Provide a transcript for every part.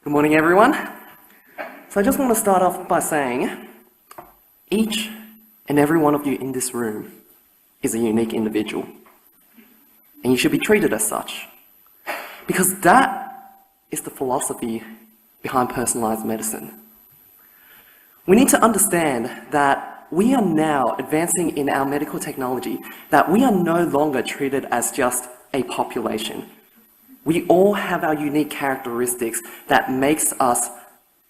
Good morning, everyone. So I just want to start off by saying each and every one of you in this room is a unique individual, and you should be treated as such, because that is the philosophy behind personalized medicine. We need to understand that we are now advancing in our medical technology, that we are no longer treated as just a population. We all have our unique characteristics that makes us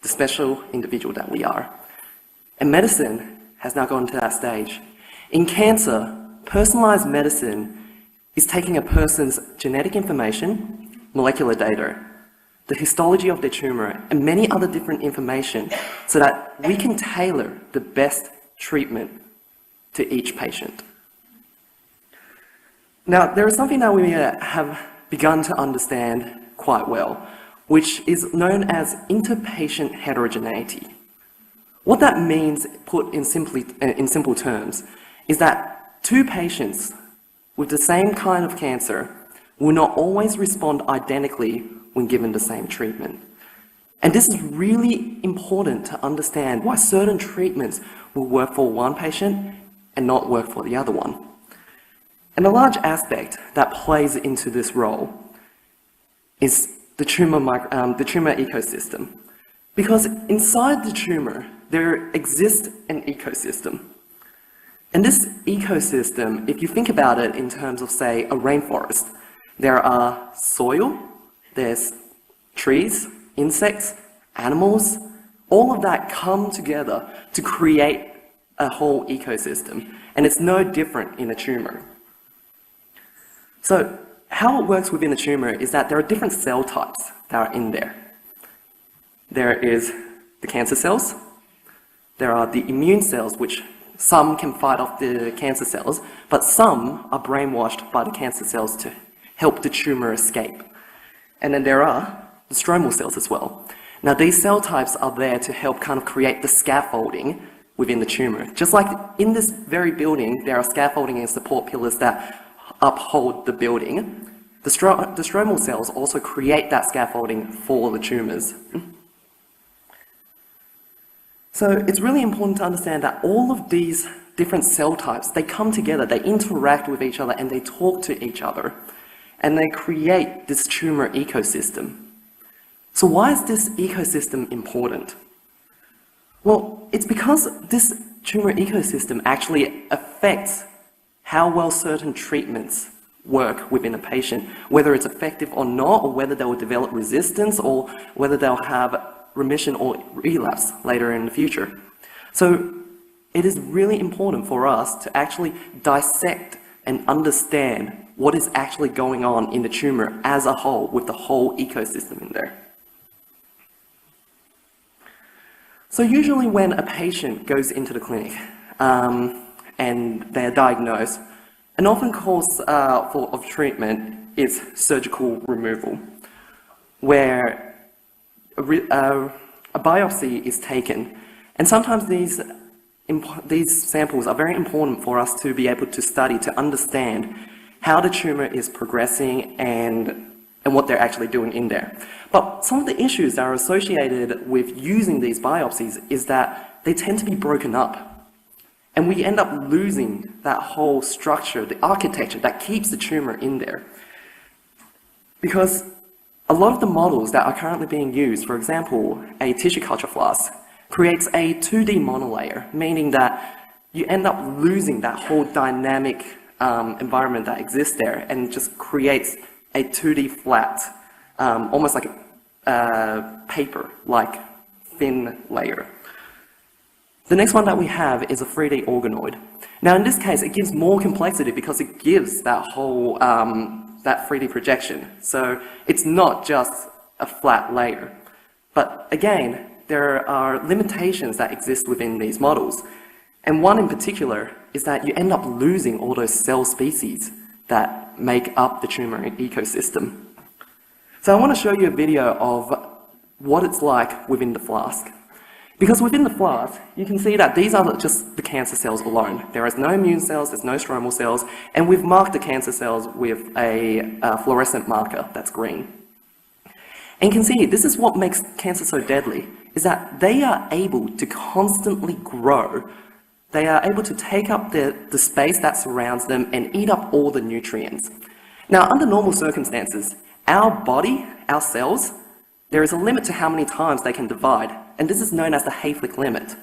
the special individual that we are. And medicine has now gone to that stage. In cancer, personalized medicine is taking a person's genetic information, molecular data, the histology of their tumor, and many other different information so that we can tailor the best treatment to each patient. Now, there is something that we have begun to understand quite well, which is known as interpatient heterogeneity. What that means, put in simple terms, is that two patients with the same kind of cancer will not always respond identically when given the same treatment. And this is really important to understand why certain treatments will work for one patient and not work for the other one. And a large aspect that plays into this role is the tumor ecosystem. Because inside the tumor, there exists an ecosystem. And this ecosystem, if you think about it in terms of, say, a rainforest, there are soil, there's trees, insects, animals, all of that come together to create a whole ecosystem. And it's no different in a tumor. So how it works within a tumor is that there are different cell types that are in there. There is the cancer cells, there are the immune cells, which some can fight off the cancer cells, but some are brainwashed by the cancer cells to help the tumor escape. And then there are the stromal cells as well. Now these cell types are there to help kind of create the scaffolding within the tumor. Just like in this very building, there are scaffolding and support pillars that uphold the building, the stromal cells also create that scaffolding for the tumors. So it's really important to understand that all of these different cell types, they come together, they interact with each other, and they talk to each other, and they create this tumor ecosystem. So why is this ecosystem important? Well, it's because this tumor ecosystem actually affects how well certain treatments work within a patient, whether it's effective or not, or whether they will develop resistance, or whether they'll have remission or relapse later in the future. So it is really important for us to actually dissect and understand what is actually going on in the tumor as a whole, with the whole ecosystem in there. So usually when a patient goes into the clinic, and they're diagnosed, an often cause of treatment is surgical removal, where a biopsy is taken. And sometimes these samples are very important for us to be able to study, to understand how the tumor is progressing and what they're actually doing in there. But some of the issues that are associated with using these biopsies is that they tend to be broken up. And we end up losing that whole structure, the architecture that keeps the tumor in there. Because a lot of the models that are currently being used, for example, a tissue culture flask, creates a 2D monolayer, meaning that you end up losing that whole dynamic environment that exists there, and just creates a 2D flat, almost like a paper-like thin layer. The next one that we have is a 3D organoid. Now in this case, it gives more complexity because it gives that whole, that 3D projection. So it's not just a flat layer. But again, there are limitations that exist within these models. And one in particular is that you end up losing all those cell species that make up the tumor ecosystem. So I want to show you a video of what it's like within the flask. Because within the flask, you can see that these are just the cancer cells alone. There is no immune cells, there's no stromal cells, and we've marked the cancer cells with a fluorescent marker that's green. And you can see, this is what makes cancer so deadly, is that they are able to constantly grow. They are able to take up the space that surrounds them and eat up all the nutrients. Now, under normal circumstances, our body, our cells, there is a limit to how many times they can divide, and this is known as the Hayflick limit.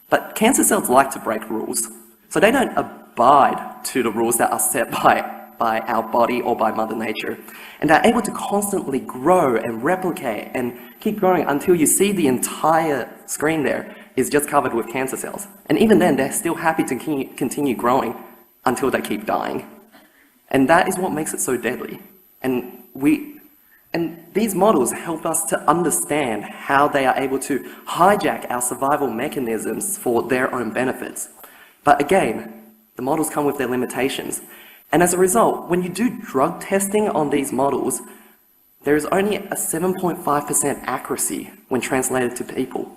But cancer cells like to break rules, so they don't abide to the rules that are set by our body or by Mother Nature. And they're able to constantly grow and replicate and keep growing until you see the entire screen there is just covered with cancer cells. And even then, they're still happy to continue growing until they keep dying. And that is what makes it so deadly. And these models help us to understand how they are able to hijack our survival mechanisms for their own benefits. But again, the models come with their limitations. And as a result, when you do drug testing on these models, there is only a 7.5% accuracy when translated to people.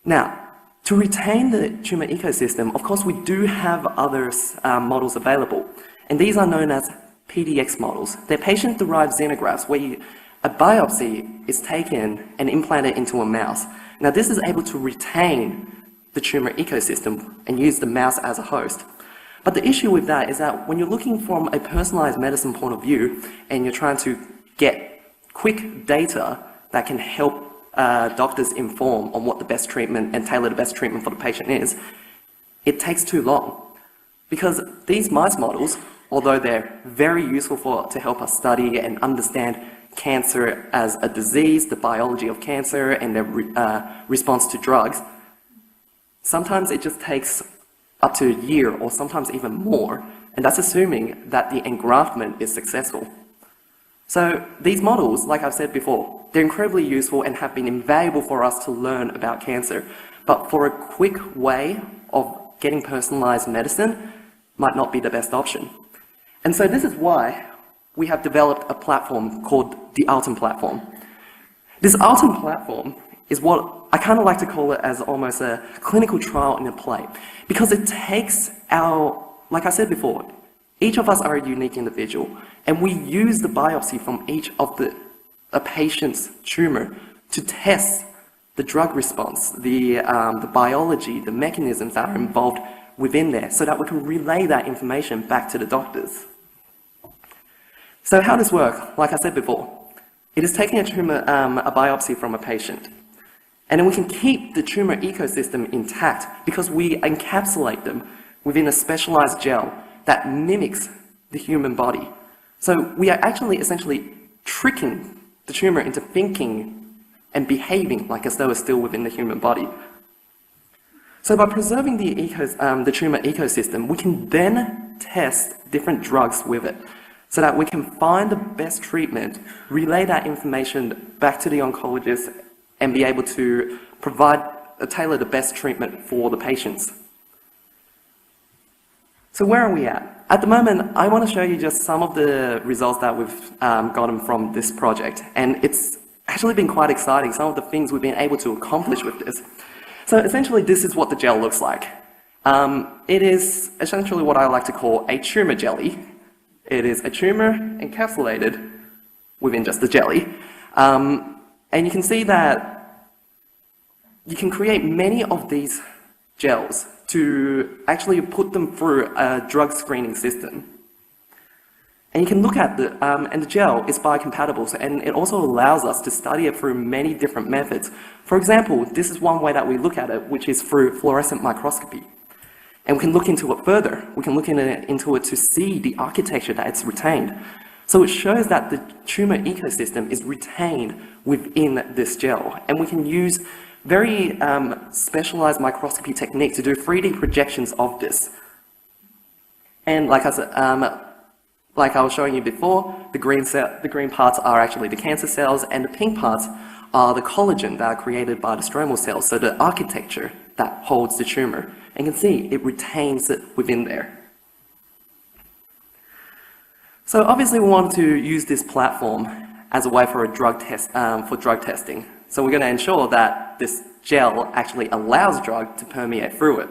Now, to retain the tumour ecosystem, of course, we do have other models available. And these are known as PDX models. They're patient-derived xenografts where a biopsy is taken and implanted into a mouse. Now, this is able to retain the tumour ecosystem and use the mouse as a host. But the issue with that is that when you're looking from a personalised medicine point of view and you're trying to get quick data that can help doctors inform on what the best treatment and tailor the best treatment for the patient is, it takes too long. Because these mice models, although they're very useful to help us study and understand cancer as a disease, the biology of cancer and their response to drugs, sometimes it just takes up to a year or sometimes even more, and that's assuming that the engraftment is successful. So these models, like I've said before, they're incredibly useful and have been invaluable for us to learn about cancer, but for a quick way of getting personalised medicine might not be the best option. And so this is why we have developed a platform called the Altum platform. This Altum platform is what I kind of like to call it as almost a clinical trial in a play, because it takes like I said before, each of us are a unique individual, and we use the biopsy from each of a patient's tumour to test the drug response, the biology, the mechanisms that are involved within there, so that we can relay that information back to the doctors. So how does this work? Like I said before, it is taking a biopsy from a patient, and then we can keep the tumour ecosystem intact because we encapsulate them within a specialised gel that mimics the human body. So we are actually essentially tricking the tumour into thinking and behaving like as though it's still within the human body. So by preserving the tumour ecosystem, we can then test different drugs with it so that we can find the best treatment, relay that information back to the oncologist, and be able to tailor the best treatment for the patients. So where are we at? At the moment, I want to show you just some of the results that we've gotten from this project, and it's actually been quite exciting, some of the things we've been able to accomplish with this. So essentially, this is what the gel looks like. It is essentially what I like to call a tumour jelly. It is a tumour encapsulated within just the jelly. And you can see that you can create many of these gels to actually put them through a drug screening system. And you can look at and the gel is biocompatible, and it also allows us to study it through many different methods. For example, this is one way that we look at it, which is through fluorescent microscopy. And we can look into it further. We can look into it to see the architecture that it's retained. So it shows that the tumour ecosystem is retained within this gel, and we can use very specialised microscopy technique to do 3D projections of this. And like I said, like I was showing you before, the green parts are actually the cancer cells, and the pink parts are the collagen that are created by the stromal cells, so the architecture that holds the tumour. And you can see it retains it within there. So obviously we want to use this platform as a way for a drug testing. So we're going to ensure that this gel actually allows drug to permeate through it.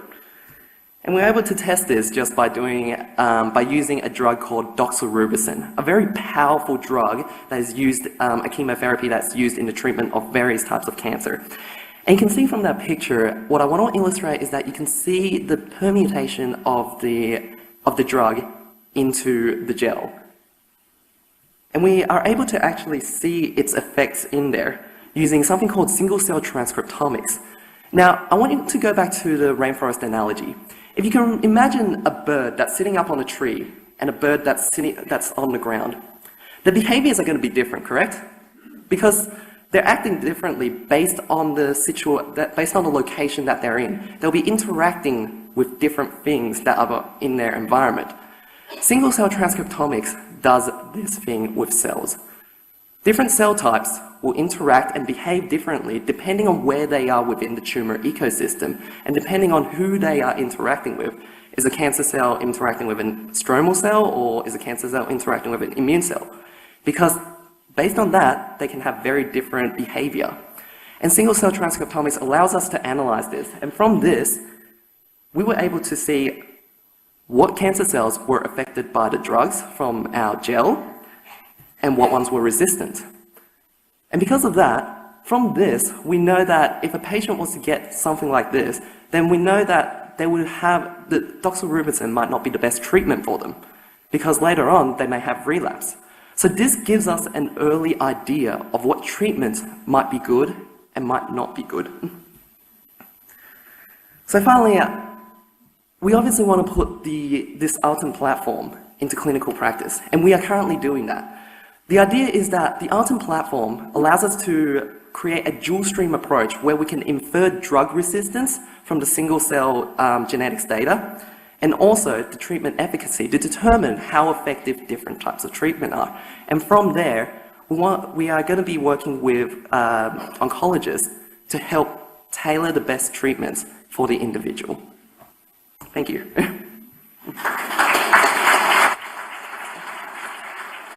And we were able to test this just by using a drug called doxorubicin, a very powerful drug that is used, a chemotherapy that's used in the treatment of various types of cancer. And you can see from that picture, what I want to illustrate is that you can see the permutation of the drug into the gel. And we are able to actually see its effects in there using something called single-cell transcriptomics. Now, I want you to go back to the rainforest analogy. If you can imagine a bird that's sitting up on a tree and a bird that's on the ground, the behaviors are going to be different, correct? Because they're acting differently based on the location that they're in. They'll be interacting with different things that are in their environment. Single-cell transcriptomics does this thing with cells. Different cell types will interact and behave differently depending on where they are within the tumor ecosystem and depending on who they are interacting with. Is a cancer cell interacting with a stromal cell, or is a cancer cell interacting with an immune cell? Because based on that, they can have very different behavior. And single-cell transcriptomics allows us to analyze this. And from this, we were able to see what cancer cells were affected by the drugs from our gel and what ones were resistant. And because of that, from this, we know that if a patient was to get something like this, then we know that they would have, the doxorubicin might not be the best treatment for them, because later on they may have relapse. So this gives us an early idea of what treatments might be good and might not be good. So finally, we obviously want to put this Arten platform into clinical practice, and we are currently doing that. The idea is that the Arten platform allows us to create a dual-stream approach where we can infer drug resistance from the single-cell genetics data, and also the treatment efficacy to determine how effective different types of treatment are. And from there, we are going to be working with oncologists to help tailor the best treatments for the individual. Thank you.